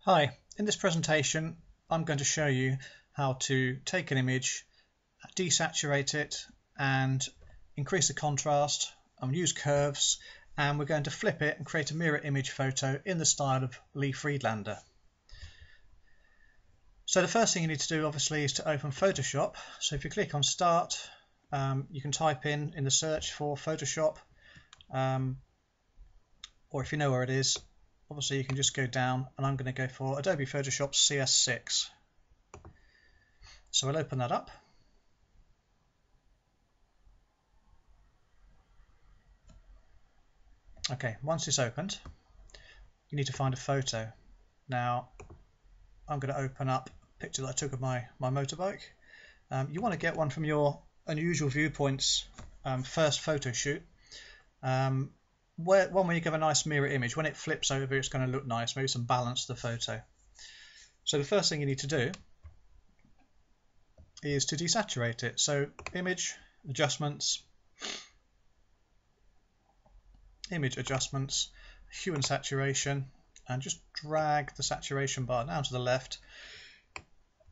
Hi, in this presentation I'm going to show you how to take an image, desaturate it and increase the contrast and use curves, and we're going to flip it and create a mirror image photo in the style of Lee Friedlander. So the first thing you need to do obviously is to open Photoshop. So if you click on Start, you can type in the search for Photoshop, or if you know where it is, obviously you can just go down, and I'm going to go for Adobe Photoshop CS6. So I'll open that up. Okay, once it's opened, you need to find a photo. Now I'm going to open up a picture that I took of my motorbike. You want to get one from your unusual viewpoints first photo shoot. One where you give a nice mirror image. When it flips over, it's going to look nice, maybe some balance to the photo. So the first thing you need to do is to desaturate it. So image adjustments, hue and saturation, and just drag the saturation bar down to the left,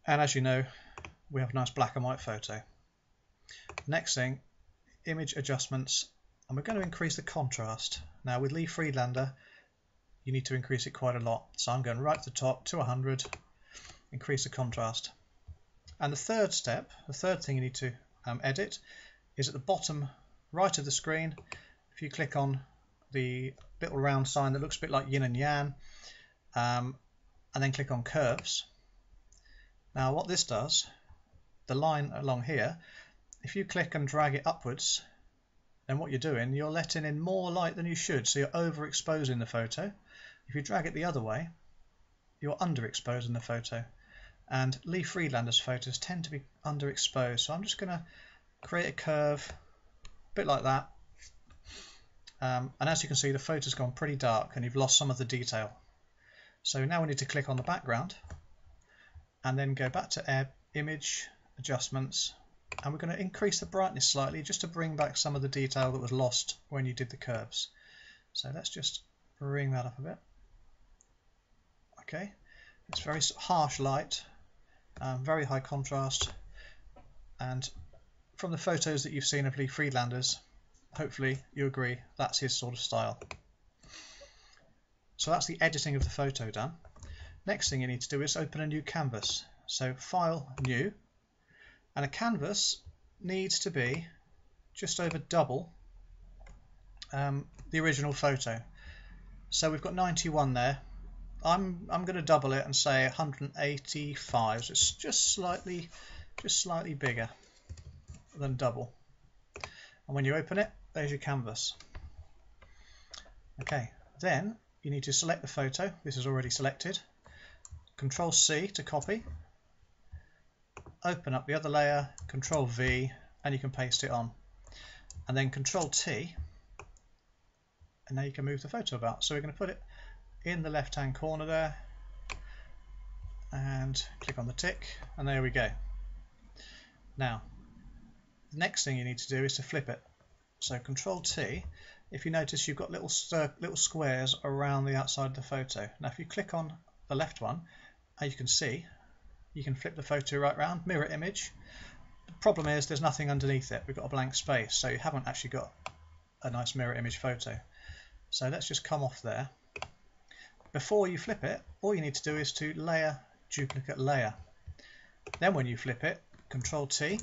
and as you know, we have a nice black and white photo. Next thing, image adjustments, and we're going to increase the contrast. Now with Lee Friedlander, you need to increase it quite a lot, so I'm going right to the top to 100, increase the contrast. And the third step, the third thing you need to edit, is at the bottom right of the screen. If you click on the little round sign that looks a bit like yin and yang, and then click on curves. Now what this does, the line along here, if you click and drag it upwards, then what you're doing, you're letting in more light than you should, so you're overexposing the photo. If you drag it the other way, you're underexposing the photo, and Lee Friedlander's photos tend to be underexposed, so I'm just going to create a curve a bit like that. And as you can see, the photo's gone pretty dark and you've lost some of the detail. So now we need to click on the background and then go back to image adjustments, and we're going to increase the brightness slightly just to bring back some of the detail that was lost when you did the curves. So let's just bring that up a bit. Okay, it's very harsh light, very high contrast, and from the photos that you've seen of Lee Friedlander's, hopefully you agree that's his sort of style. So that's the editing of the photo done. Next thing you need to do is open a new canvas. So File, New, and a canvas needs to be just over double the original photo. So we've got 91 there. I'm going to double it and say 185. So it's just slightly bigger than double. And when you open it, there's your canvas. Okay, then you need to select the photo. This is already selected. Control C to copy. Open up the other layer, Control V, and you can paste it on. And then Control T, and now you can move the photo about. So we're going to put it in the left hand corner there, and click on the tick, and there we go. Now the next thing you need to do is to flip it. So Control T, if you notice you've got little squares around the outside of the photo. Now if you click on the left one, as you can see, you can flip the photo right round, mirror image. The problem is there's nothing underneath it, we've got a blank space, so you haven't actually got a nice mirror image photo. So let's just come off there. Before you flip it, all you need to do is to layer, duplicate layer. Then when you flip it, Control T, you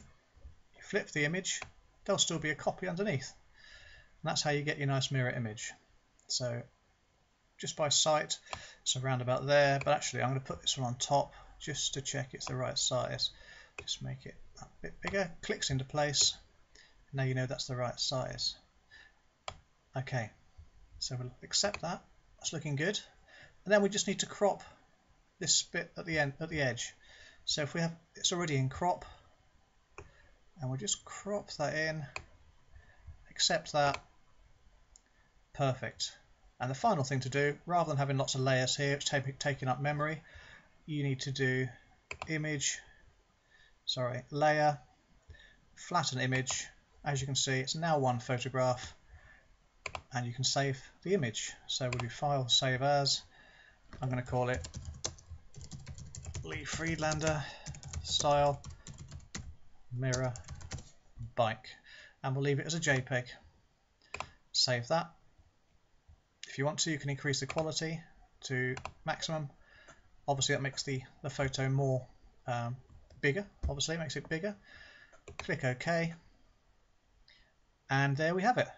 flip the image, there'll still be a copy underneath. And that's how you get your nice mirror image. So just by sight, it's around about there, but actually I'm going to put this one on top just to check it's the right size. Just make it a bit bigger, clicks into place. Now you know that's the right size. Okay, so we'll accept that. That's looking good. And then we just need to crop this bit at the end, at the edge. So if we have, it's already in crop, and we'll just crop that in, accept that, perfect. And the final thing to do, rather than having lots of layers here, it's taking up memory, you need to do layer, flatten image. As you can see, it's now one photograph, and you can save the image. So we'll do File, Save As. I'm going to call it leave Friedlander style mirror bike, and we'll leave it as a JPEG. Save that. If you want to, you can increase the quality to maximum. Obviously that makes the photo more bigger. Obviously it makes it bigger. Click OK, and there we have it.